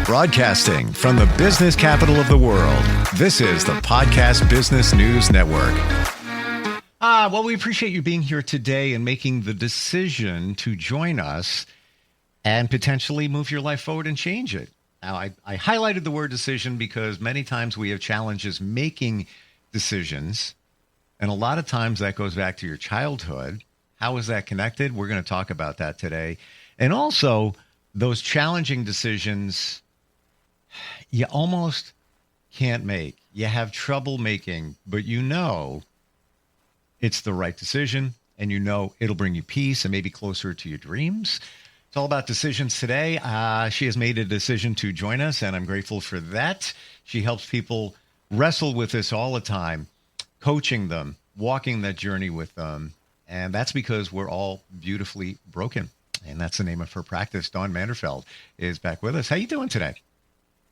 Broadcasting from the business capital of the world, this is the Podcast Business News Network. Well, we appreciate you being here today and making the decision to join us and potentially move your life forward and change it. Now, I highlighted the word decision because many times we have challenges making decisions, and a lot of times that goes back to your childhood. How is that connected? We're going to talk about that today. And also, those challenging decisions you almost can't make. You have trouble making, but you know it's the right decision, and you know it'll bring you peace and maybe closer to your dreams. It's all about decisions today. She has made a decision to join us, and I'm grateful for that. She helps people wrestle with this all the time, coaching them, walking that journey with them. And that's because we're all beautifully broken. And that's the name of her practice. Dawn Manderfeld is back with us. How you doing today?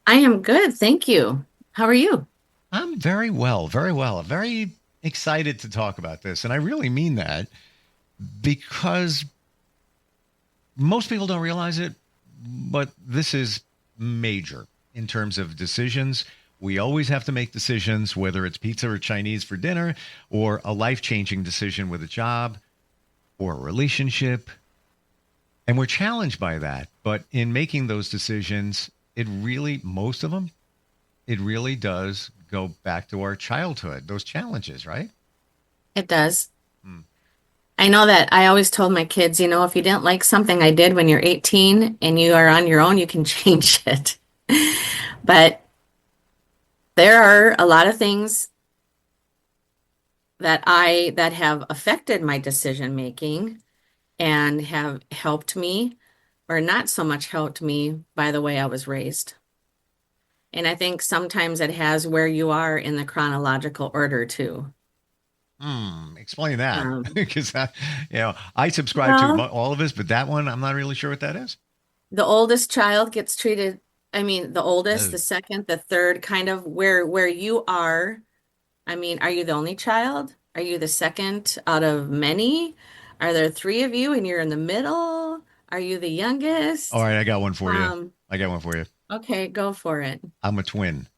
I am good. Thank you. How are you? I'm very well, very well. Very excited to talk about this. And I really mean that because most people don't realize it, but this is major in terms of decisions. We always have to make decisions, whether it's pizza or Chinese for dinner, or a life-changing decision with a job or a relationship. And we're challenged by that. But in making those decisions, it really, most of them, it really does go back to our childhood, those challenges, right? It does. I know that I always told my kids, if you didn't like something I did when you're 18 and you are on your own, you can change it. But there are a lot of things that have affected my decision making and have helped me, or not so much helped me, by the way I was raised. And I think sometimes it has where you are in the chronological order too. Explain that, because I subscribe to all of this, but that one, I'm not really sure what that is. The oldest child gets treated, the oldest, the second, the third, kind of where you are. Are you the only child? Are you the second out of many? Are there three of you and you're in the middle? Are you the youngest? All right, I got one for you. Okay, go for it. I'm a twin.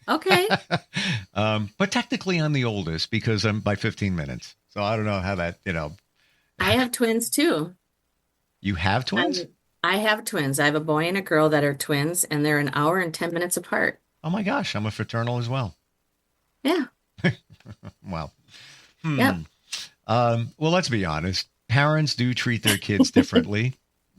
Okay. But technically I'm the oldest because I'm by 15 minutes. So I don't know how that, I have twins too. You have twins? I have twins. I have a boy and a girl that are twins, and they're an hour and 10 minutes apart. Oh my gosh, I'm a fraternal as well. Yeah. Wow. Yep. Well, let's be honest. Parents do treat their kids differently.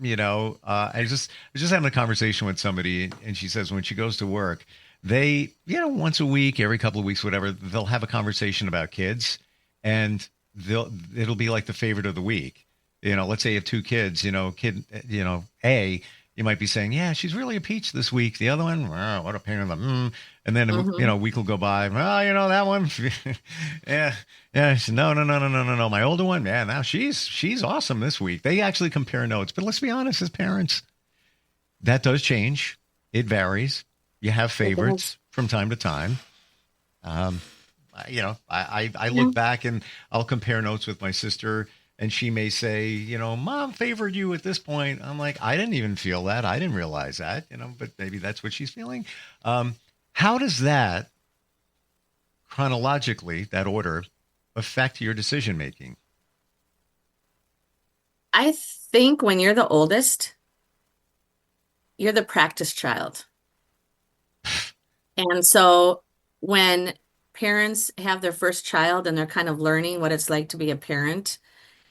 I was just having a conversation with somebody, and she says when she goes to work, they, once a week, every couple of weeks, whatever, they'll have a conversation about kids, and it'll be like the favorite of the week. Let's say you have two kids, kid, A, you might be saying, yeah, she's really a peach this week. The other one, oh, what a pain in the, and then, a week will go by. Oh, that one. yeah. No. My older one, man, now she's awesome this week. They actually compare notes, but let's be honest, as parents, that does change. It varies. You have favorites from time to time. I look back and I'll compare notes with my sister, and she may say, Mom favored you at this point. I'm like, I didn't even feel that. I didn't realize that, but maybe that's what she's feeling. How does that chronologically, that order, affect your decision making? I think when you're the oldest, you're the practice child. And so when parents have their first child and they're kind of learning what it's like to be a parent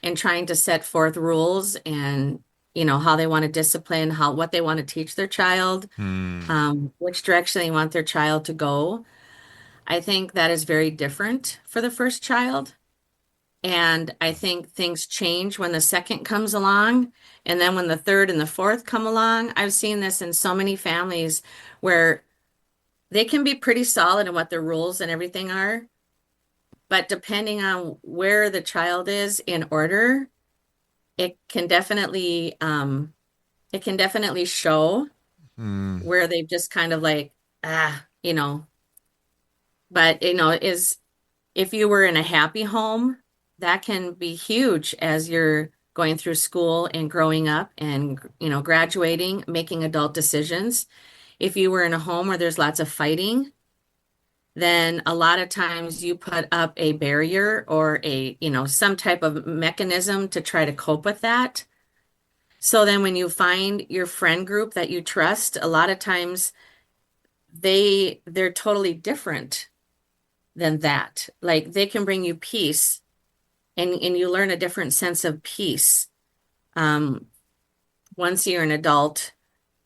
and trying to set forth rules and, how they want to discipline, what they want to teach their child, which direction they want their child to go, I think that is very different for the first child. And I think things change when the second comes along. And then when the third and the fourth come along, I've seen this in so many families where they can be pretty solid in what their rules and everything are. But depending on where the child is in order, it can definitely show where they've just kind of like, but if you were in a happy home, that can be huge as you're going through school and growing up and, graduating, making adult decisions. If you were in a home where there's lots of fighting, then a lot of times you put up a barrier or some type of mechanism to try to cope with that. So then when you find your friend group that you trust, a lot of times they're totally different than that. Like they can bring you peace and you learn a different sense of peace um, once you're an adult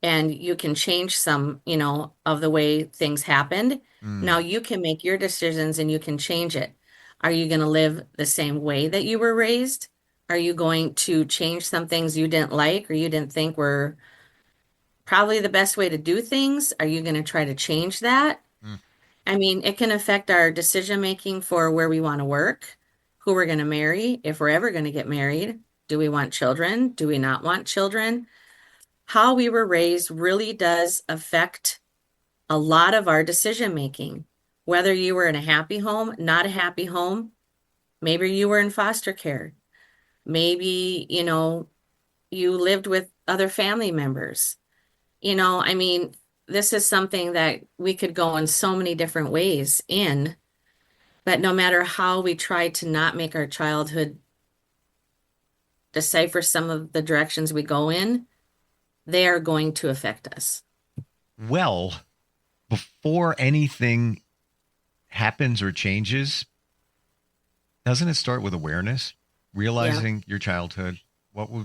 and you can change some, of the way things happened. Now Mm. you can make your decisions and you can change it. Are you going to live the same way that you were raised? Are you going to change some things you didn't like or you didn't think were probably the best way to do things? Are you going to try to change that? Mm. I mean, it can affect our decision making for where we want to work, who we're going to marry, if we're ever going to get married. Do we want children? Do we not want children? How we were raised really does affect a lot of our decision making. Whether you were in a happy home, not a happy home, maybe you were in foster care, maybe, you lived with other family members. I mean, this is something that we could go in so many different ways in, but no matter how we try to not make our childhood decipher some of the directions we go in, they are going to affect us. Well, before anything happens or changes, doesn't it start with awareness, Yeah. realizing your childhood?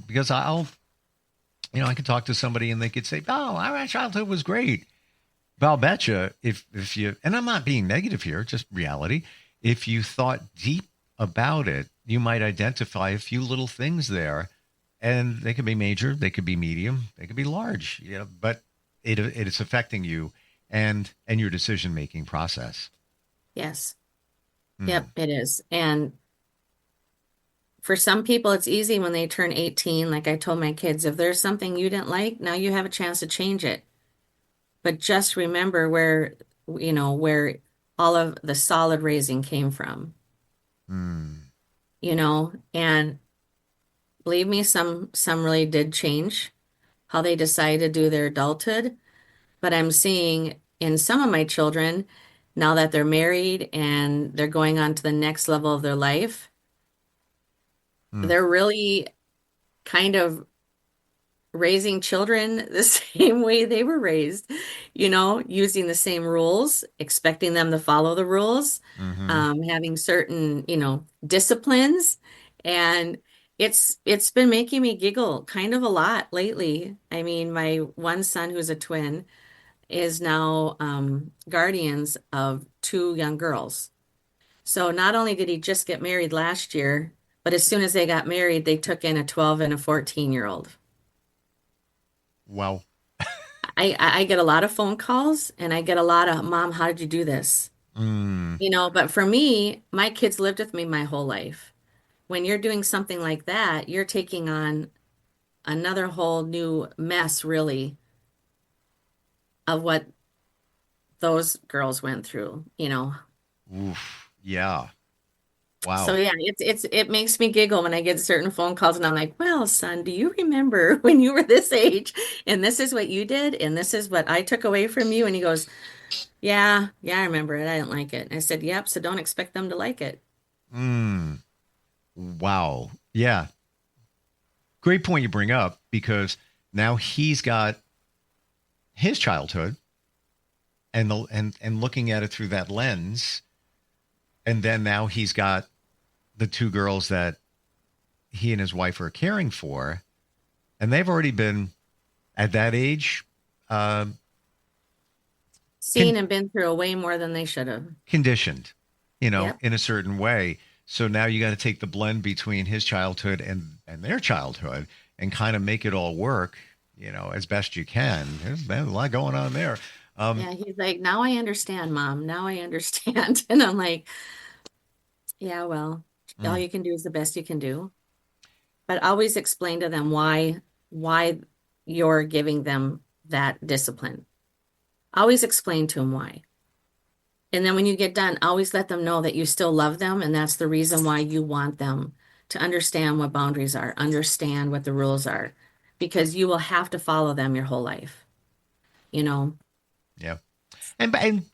Because I could talk to somebody and they could say, "Oh, our childhood was great." But I'll bet you if you, and I'm not being negative here, just reality. If you thought deep about it, you might identify a few little things there, and they could be major, they could be medium, they could be large. But it is affecting you and your decision making process. Yes. Hmm. Yep, it is. And for some people, it's easy when they turn 18. Like I told my kids, if there's something you didn't like, now you have a chance to change it. But just remember where all of the solid raising came from, Hmm. and believe me, some really did change how they decide to do their adulthood. But I'm seeing in some of my children, now that they're married and they're going on to the next level of their life, Hmm. they're really kind of raising children the same way they were raised, using the same rules, expecting them to follow the rules, Mm-hmm. having certain, disciplines. And it's been making me giggle kind of a lot lately. I mean, my one son who's a twin is now guardians of two young girls. So not only did he just get married last year, but as soon as they got married, they took in a 12 and a 14-year-old. Wow. I get a lot of phone calls and I get a lot of, Mom, how did you do this? Mm. But for me, my kids lived with me my whole life. When you're doing something like that, you're taking on another whole new mess, really, of what those girls went through. Oof. Yeah. So Wow. yeah, it makes me giggle when I get certain phone calls and I'm like, well, son, do you remember when you were this age and this is what you did and this is what I took away from you? And he goes, yeah, yeah, I remember it. I didn't like it. And I said, yep, so don't expect them to like it. Mm. Wow. Yeah. Great point you bring up because now he's got his childhood and looking at it through that lens, and then now he's got the two girls that he and his wife are caring for, and they've already been at that age uh, con- Seen and been through way more than they should have. conditioned, Yep. in a certain way. So now you got to take the blend between his childhood and their childhood and kind of make it all work, as best you can. There's a lot going on there. Um, Yeah, he's like, now I understand, Mom. Now I understand. And I'm like, yeah, well, all mm, you can do is the best you can do. But always explain to them why you're giving them that discipline. Always explain to them why. And then when you get done, always let them know that you still love them and that's the reason why you want them to understand what boundaries are, understand what the rules are, because you will have to follow them your whole life, you know? Yeah. And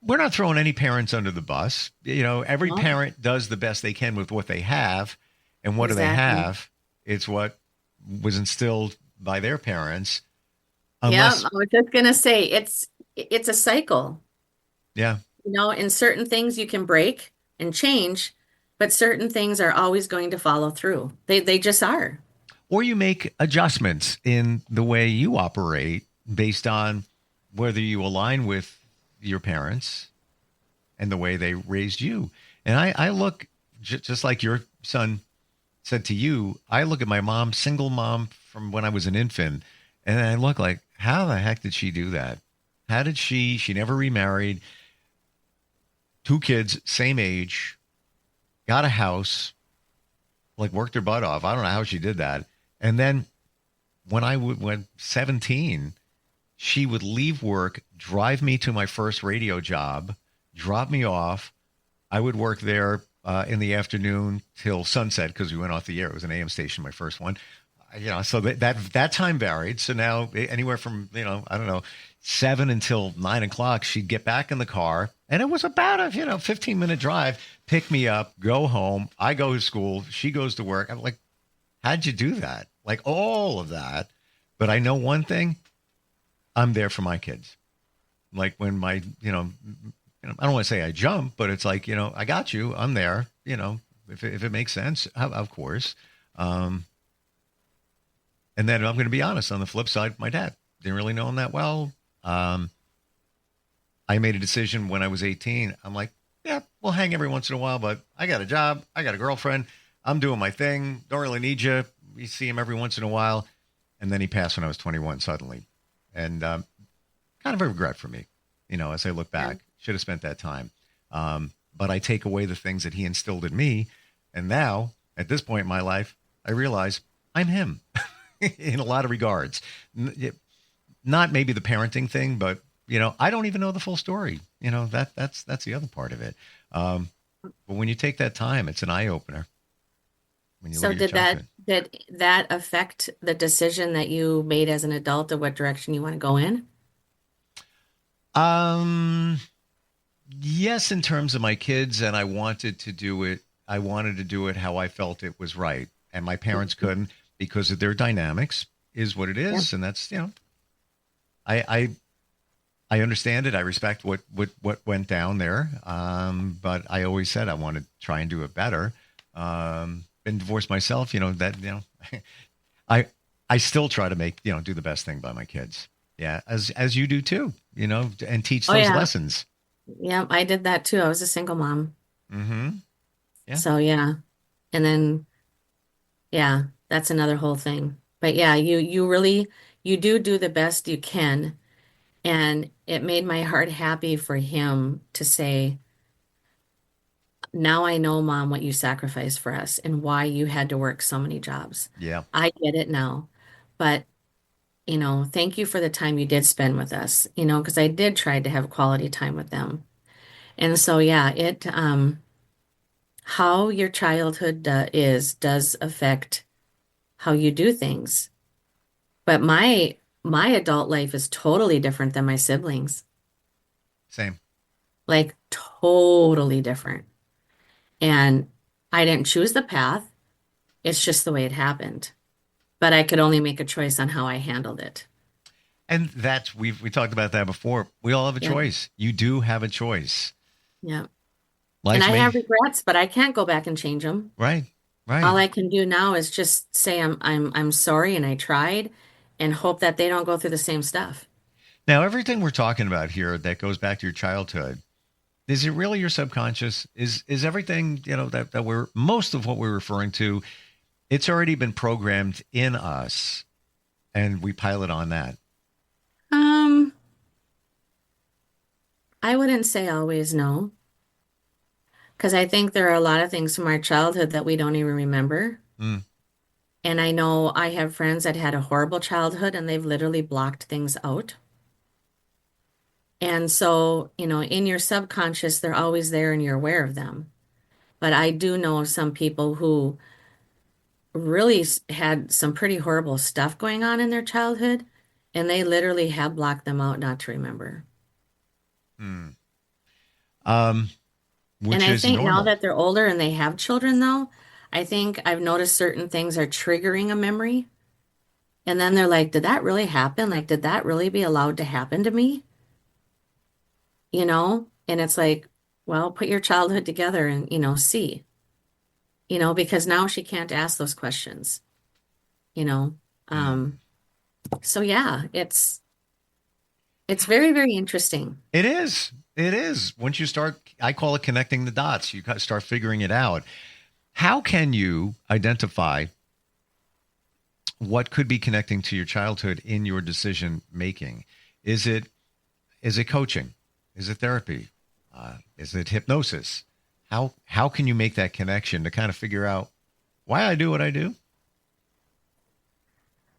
we're not throwing any parents under the bus. Every No, parent does the best they can with what they have. And what do they exactly. have? It's what was instilled by their parents. Yeah, Unless, I was just gonna say it's a cycle. yeah. In certain things you can break and change, but certain things are always going to follow through. They just are. Or you make adjustments in the way you operate based on whether you align with your parents and the way they raised you. And I look, just like your son said to you, I look at my mom, single mom from when I was an infant, and I look like, how the heck did she do that? How did she never remarried, two kids, same age, got a house, like worked her butt off. I don't know how she did that. And then when went 17, she would leave work, drive me to my first radio job, drop me off. I would work there in the afternoon till sunset because we went off the air. It was an AM station, my first one. So that time varied. So now anywhere from I don't know 7 until 9 o'clock, she'd get back in the car, and it was about a 15-minute drive. Pick me up, go home. I go to school. She goes to work. I'm like, how'd you do that? Like all of that. But I know one thing: I'm there for my kids. Like when I don't want to say I jump, but it's like, I got you. I'm there, if it makes sense, of course. And then I'm going to be honest, on the flip side, my dad didn't really know him that well. I made a decision when I was 18. I'm like, yeah, we'll hang every once in a while, but I got a job. I got a girlfriend. I'm doing my thing. Don't really need you. We see him every once in a while. And then he passed when I was 21 suddenly. And kind of a regret for me, as I look Yeah. back. Should have spent that time. But I take away the things that he instilled in me. And now, at this point in my life, I realize I'm him in a lot of regards. Not maybe the parenting thing, but, I don't even know the full story. That's the other part of it. But when you take that time, it's an eye opener when you look So at your childhood. did that affect the decision that you made as an adult of what direction you want to go in? Um, Yes, in terms of my kids, and I wanted to do it. I wanted to do it how I felt it was right, and my parents couldn't because of their dynamics. Is what it Yep. is, and that's I I understand it. I respect what went down there, but I always said I want to try and do it better. Been divorced myself, I I still try to make do the best thing by my kids. Yeah, as you do too, and teach Oh those yeah. lessons. Yeah, I did that too. I was a single mom. Mm-hmm. Yeah. So yeah. And then yeah, that's another whole thing. But yeah, you really you do the best you can. And it made my heart happy for him to say, now I know, Mom, what you sacrificed for us and why you had to work so many jobs. Yeah. I get it now. But, thank you for the time you did spend with us, because I did try to have quality time with them. And so, yeah, how your childhood does affect how you do things. But my adult life is totally different than my siblings, Same. like totally different. And I didn't choose the path. It's just the way it happened. But I could only make a choice on how I handled it. And that's we talked about that before. We all have a Yeah. choice. You do have a choice. Yeah. And Life I may have regrets, but I can't go back and change them. right, right. All I can do now is just say I'm sorry and I tried and hope that they don't go through the same stuff. Now everything we're talking about here that goes back to your childhood, is it really your subconscious? Is everything, that we're most of what we're referring to, it's already been programmed in us and we pilot on that. Um, I wouldn't say always no, because I think there are a lot of things from our childhood that we don't even remember. Mm, And I know I have friends that had a horrible childhood and they've literally blocked things out. And so, in your subconscious, they're always there and you're aware of them. But I do know some people who really had some pretty horrible stuff going on in their childhood, and they literally have blocked them out not to remember. Hmm. Um, And which I is think now normal. that they're older and they have children, though, I think I've noticed certain things are triggering a memory. And then they're like, did that really happen? Like, did that really be allowed to happen to me? You know? And it's like, well, put your childhood together and, see, because now she can't ask those questions, you know? Hmm. Um, so yeah, it's very, very interesting. It is. It is. Once you start, I call it connecting the dots. You start figuring it out. How can you identify what could be connecting to your childhood in your decision making? Is it coaching? Is it therapy? Is it hypnosis? How can you make that connection to kind of figure out why I do what I do?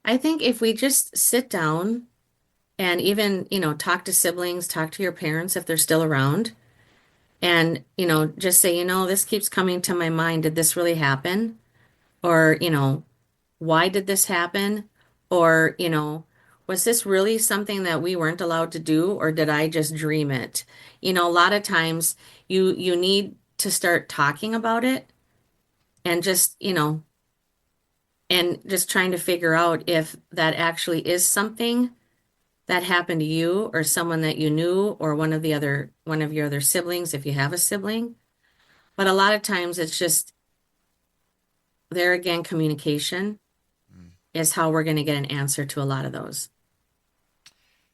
I think if we just sit down and even, talk to siblings, talk to your parents if they're still around, and, just say, this keeps coming to my mind. Did this really happen? Or, why did this happen? Or, was this really something that we weren't allowed to do, or did I just dream it? A lot of times you need to start talking about it and just, and just trying to figure out if that actually is something that happened to you or someone that you knew or one of your other siblings if you have a sibling. But a lot of times it's just there again, communication is how we're going to get an answer to a lot of those.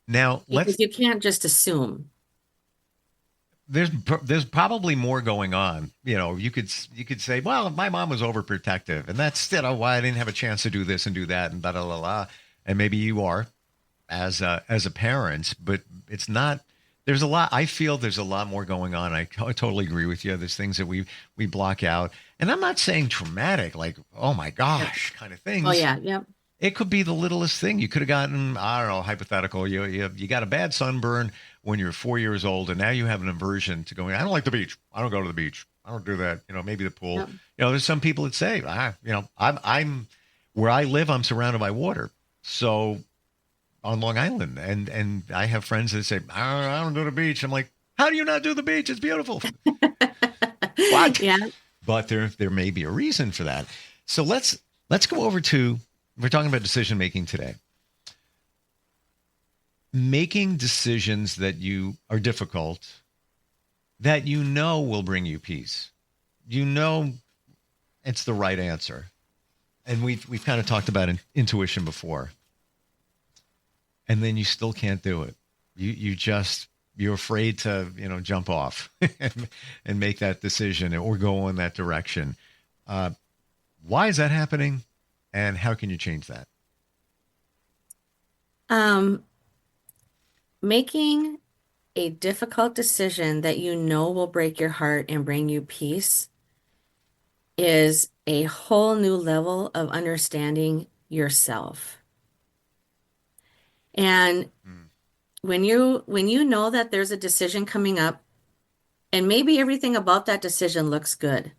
Now, Because let's you can't just assume. there's probably more going on. You could say, well, my mom was overprotective, and that's why I didn't have a chance to do this and do that and blah blah blah. Blah. And maybe you are as a parent, but it's not. There's a lot. I feel there's a lot more going on. I totally agree with you. There's things that we block out, and I'm not saying traumatic, like oh my Yep. gosh, kind of Oh things. yeah, yep. It could be the littlest thing. You could have gotten, I don't know, hypothetical. You got a bad sunburn when you're 4 years old, and now you have an aversion to going. I don't like the beach. I don't go to the beach. I don't do that. Maybe the pool. Yep. There's some people that say, I'm where I live. I'm surrounded by water. So on Long Island, and I have friends that say, I don't do the beach. I'm like, how do you not do the beach? It's beautiful. What? Yeah. But there may be a reason for that. So let's go over to we're talking about decision making today. Making decisions that you are difficult, that will bring you peace. You know it's the right answer. And we've kind of talked about intuition before. And then you still can't do it. You're afraid to, jump off and make that decision or go in that direction. Why is that happening? And how can you change that? Um, Making a difficult decision that you know will break your heart and bring you peace is a whole new level of understanding yourself. And Mm, when you know that there's a decision coming up and maybe everything about that decision looks good.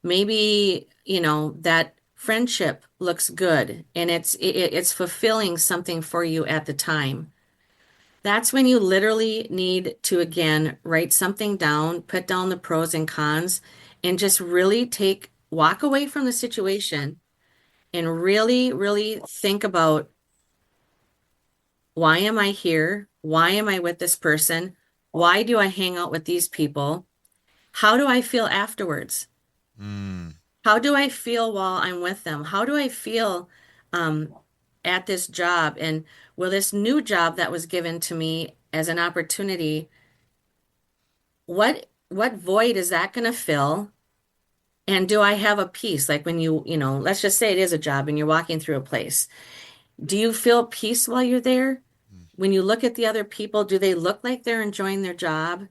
Maybe, that friendship looks good and it's fulfilling something for you at the time. That's when you literally need to again write something down, put down the pros and cons, and just really walk away from the situation and really, really think about why am I here? Why am I with this person? Why do I hang out with these people? How do I feel afterwards? mm, How do I feel while I'm with them? How do I feel um, at this job? And will this new job that was given to me as an opportunity, what void is that going to fill? And do I have a peace? Like when let's just say it is a job and you're walking through a place. Do you feel peace while you're there? mm, When you look at the other people, do they look like they're enjoying their job?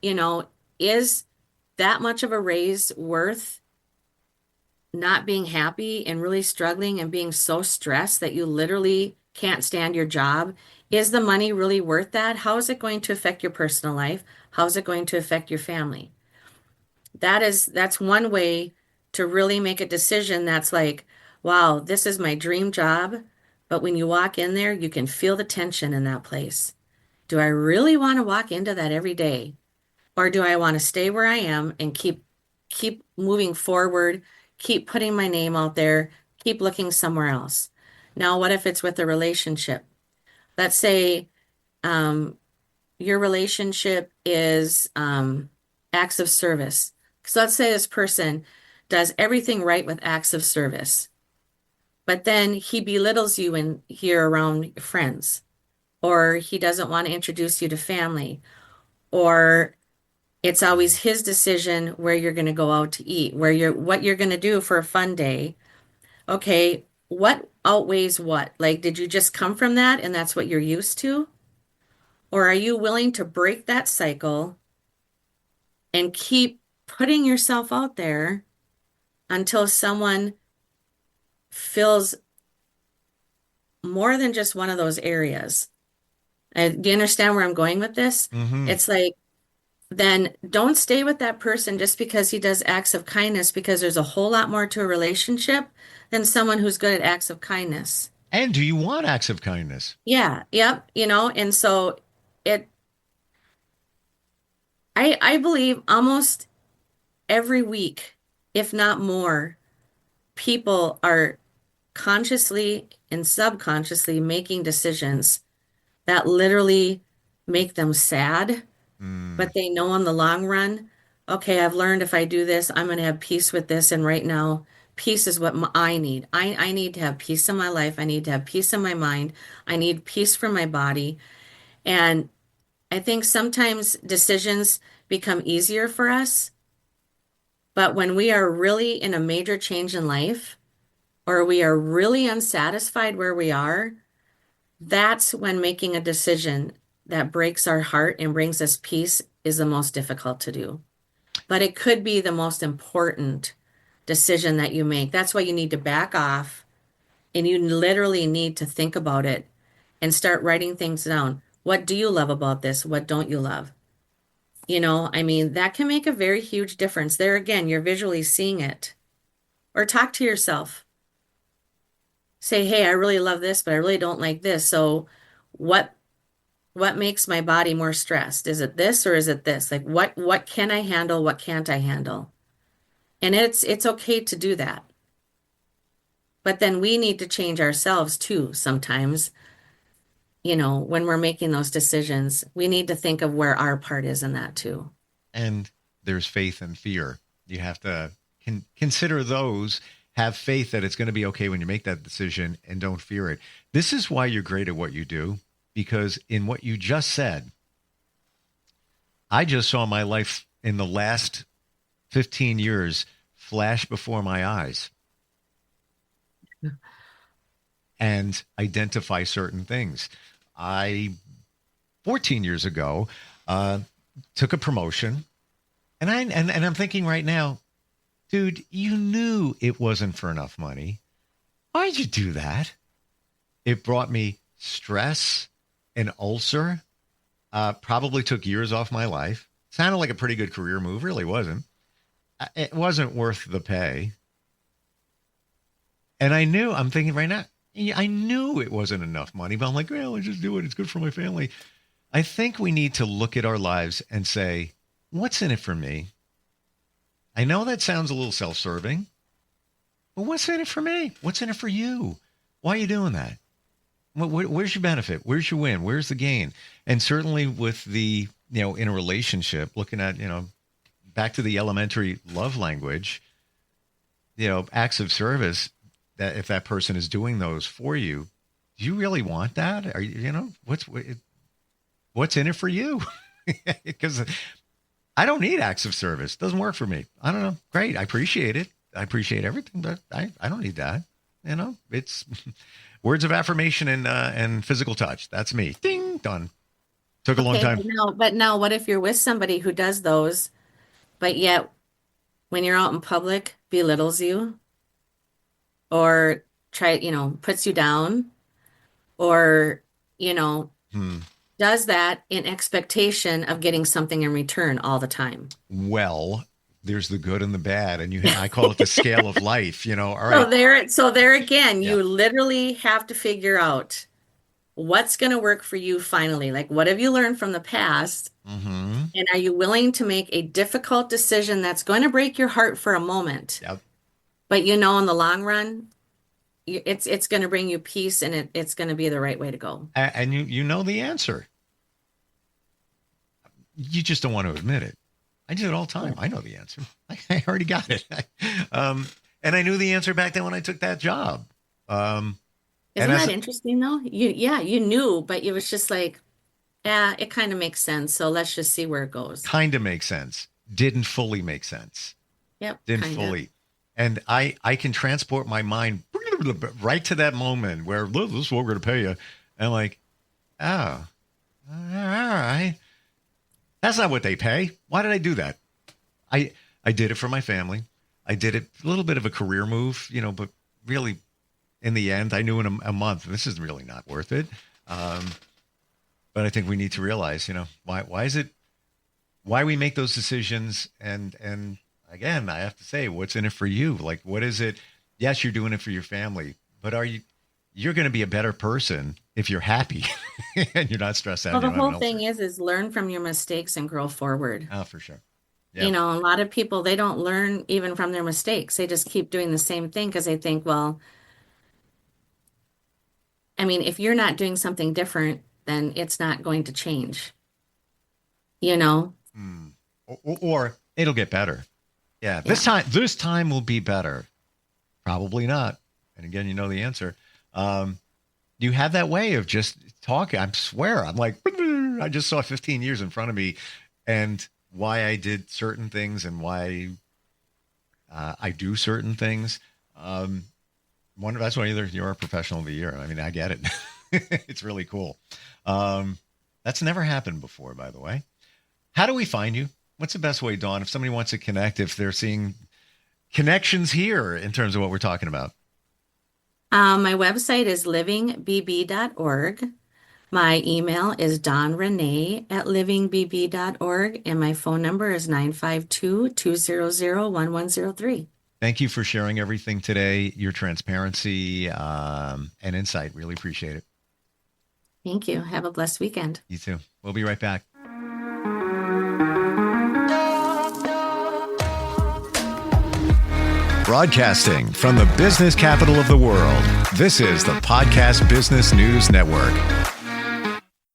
You know, is that much of a raise worth not being happy and really struggling and being so stressed that you literally can't stand your job? Is the money really worth that? How is it going to affect your personal life? How is it going to affect your family? That's one way. to really make a decision that's like, wow, this is my dream job. But when you walk in there, you can feel the tension in that place. Do I really want to walk into that every day? Or do I want to stay where I am and keep moving forward, keep putting my name out there, keep looking somewhere else? Now, what if it's with a relationship? Let's say um, your relationship is acts of service. So let's say this person does everything right with acts of service, but then he belittles you when you're around friends, or he doesn't want to introduce you to family, or it's always his decision where you're going to go out to eat, what you're going to do for a fun day. Okay, what outweighs what? Like, did you just come from that and that's what you're used to? Or are you willing to break that cycle and keep putting yourself out there until someone fills more than just one of those areas? Do you understand where I'm going with this? Mm-hmm. It's like, then don't stay with that person just because he does acts of kindness, because there's a whole lot more to a relationship than someone who's good at acts of kindness. And do you want acts of kindness? Yeah, yep, and so it I believe almost every week, if not more, people are consciously and subconsciously making decisions that literally make them sad, Mm. but they know in the long run, okay, I've learned if I do this, I'm going to have peace with this. And right now, peace is what I need. I need to have peace in my life. I need to have peace in my mind. I need peace for my body. And I think sometimes decisions become easier for us. But when we are really in a major change in life, or we are really unsatisfied where we are, that's when making a decision that breaks our heart and brings us peace is the most difficult to do. But it could be the most important decision that you make. That's why you need to back off and you literally need to think about it and start writing things down. What do you love about this? What don't you love? I mean, that can make a very huge difference. There again, you're visually seeing it. Or talk to yourself. Say, hey, I really love this, but I really don't like this. So what what makes my body more stressed? Is it this or is it this? Like what can I handle? What can't I handle? And it's okay to do that. But then we need to change ourselves too sometimes. When we're making those decisions, we need to think of where our part is in that too. And there's faith and fear. You have to consider those, have faith that it's going to be okay when you make that decision, and don't fear it. This is why you're great at what you do, because in what you just said, I just saw my life in the last 15 years flash before my eyes and identify certain things. 14 years ago, took a promotion, and I'm thinking right now, dude, you knew it wasn't for enough money. Why'd you do that? It brought me stress, an ulcer, probably took years off my life. Sounded like a pretty good career move, really wasn't. It wasn't worth the pay. And I'm thinking right now, I knew it wasn't enough money, but I'm like, well, let's just do it. It's good for my family. I think we need to look at our lives and say, what's in it for me? I know that sounds a little self-serving, but what's in it for me? What's in it for you? Why are you doing that? Where's your benefit? Where's your win? Where's the gain? And certainly with the, in a relationship, looking at, back to the elementary love language, acts of service, that if that person is doing those for you, do you really want that? Are you, what's in it for you? Because I don't need acts of service. It doesn't work for me. I don't know. Great. I appreciate it. I appreciate everything, but I don't need that. It's words of affirmation and physical touch. That's me. Ding, done. Took a long Okay, time. but now what if you're with somebody who does those, but yet when you're out in public, belittles you or puts you down or, Hmm. does that in expectation of getting something in return all the time? Well, there's the good and the bad, and I call it the scale of life. All So right. there again, Yeah. you literally have to figure out what's going to work for you finally. Like, what have you learned from the past? Mm-hmm. And are you willing to make a difficult decision that's going to break your heart for a moment? Yep. But in the long run, it's going to bring you peace, and it's going to be the right way to go. And you know the answer. You just don't want to admit it. I do it all the time. I know the answer. I already got it. And I knew the answer back then when I took that job. Isn't that interesting though? You knew, but it was just like, yeah, it kind of makes sense. So let's just see where it goes. Kind of makes sense. Didn't fully make sense. Yep. Didn't kinda. fully. And I can transport my mind right to that moment where, look, this is what we're going to pay you. And I'm like, oh, all right. That's not what they pay. Why did I do that? I did it for my family. I did it a little bit of a career move, but really in the end, I knew in a month, this is really not worth it. But I think we need to realize, why we make those decisions. And again, I have to say, what's in it for you? Like, what is it? Yes, you're doing it for your family, but you're going to be a better person if you're happy and you're not stressed out. Well, the whole thing is learn from your mistakes and grow forward. Oh, for sure. Yeah. A lot of people, they don't learn even from their mistakes. They just keep doing the same thing because they think, well, I mean, if you're not doing something different, then it's not going to change, Or it'll get better. Yeah. This time will be better. Probably not. And again, you know the answer. You have that way of just talking. I swear, I'm like, I just saw 15 years in front of me and why I did certain things and why I do certain things. That's why you're a professional of the year. I mean, I get it. It's really cool. That's never happened before, by the way. How do we find you? What's the best way, Dawn, if somebody wants to connect, if they're seeing connections here in terms of what we're talking about? My website is livingbb.org. My email is donrenee@livingbb.org, and my phone number is 952-200-1103. Thank you for sharing everything today, your transparency and insight. Really appreciate it. Thank you. Have a blessed weekend. You too. We'll be right back. Broadcasting from the business capital of the world, this is the Podcast Business News Network.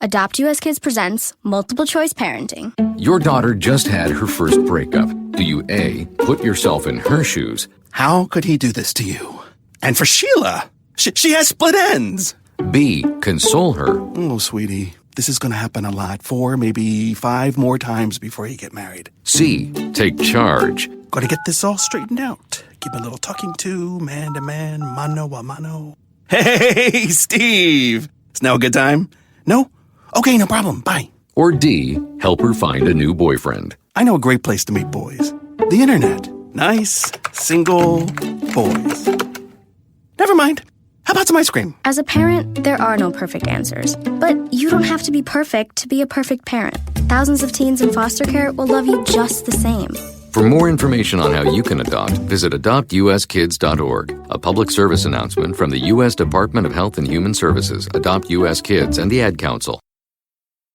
Adopt US Kids presents Multiple Choice Parenting. Your daughter just had her first breakup. Do you A, put yourself in her shoes? How could he do this to you? And for Sheila, she has split ends. B, console her? Oh, sweetie, this is going to happen a lot. 4, maybe 5 more times before you get married. C, take charge? Got to get this all straightened out. Give a little talking to, man to man, mano a mano. Hey, Steve! Is now a good time? No? Okay, no problem. Bye. Or D, help her find a new boyfriend? I know a great place to meet boys. The internet. Nice, single boys. Never mind. How about some ice cream? As a parent, there are no perfect answers. But you don't have to be perfect to be a perfect parent. Thousands of teens in foster care will love you just the same. For more information on how you can adopt, visit adoptuskids.org. A public service announcement from the U.S. Department of Health and Human Services, Adopt U.S. Kids, and the Ad Council.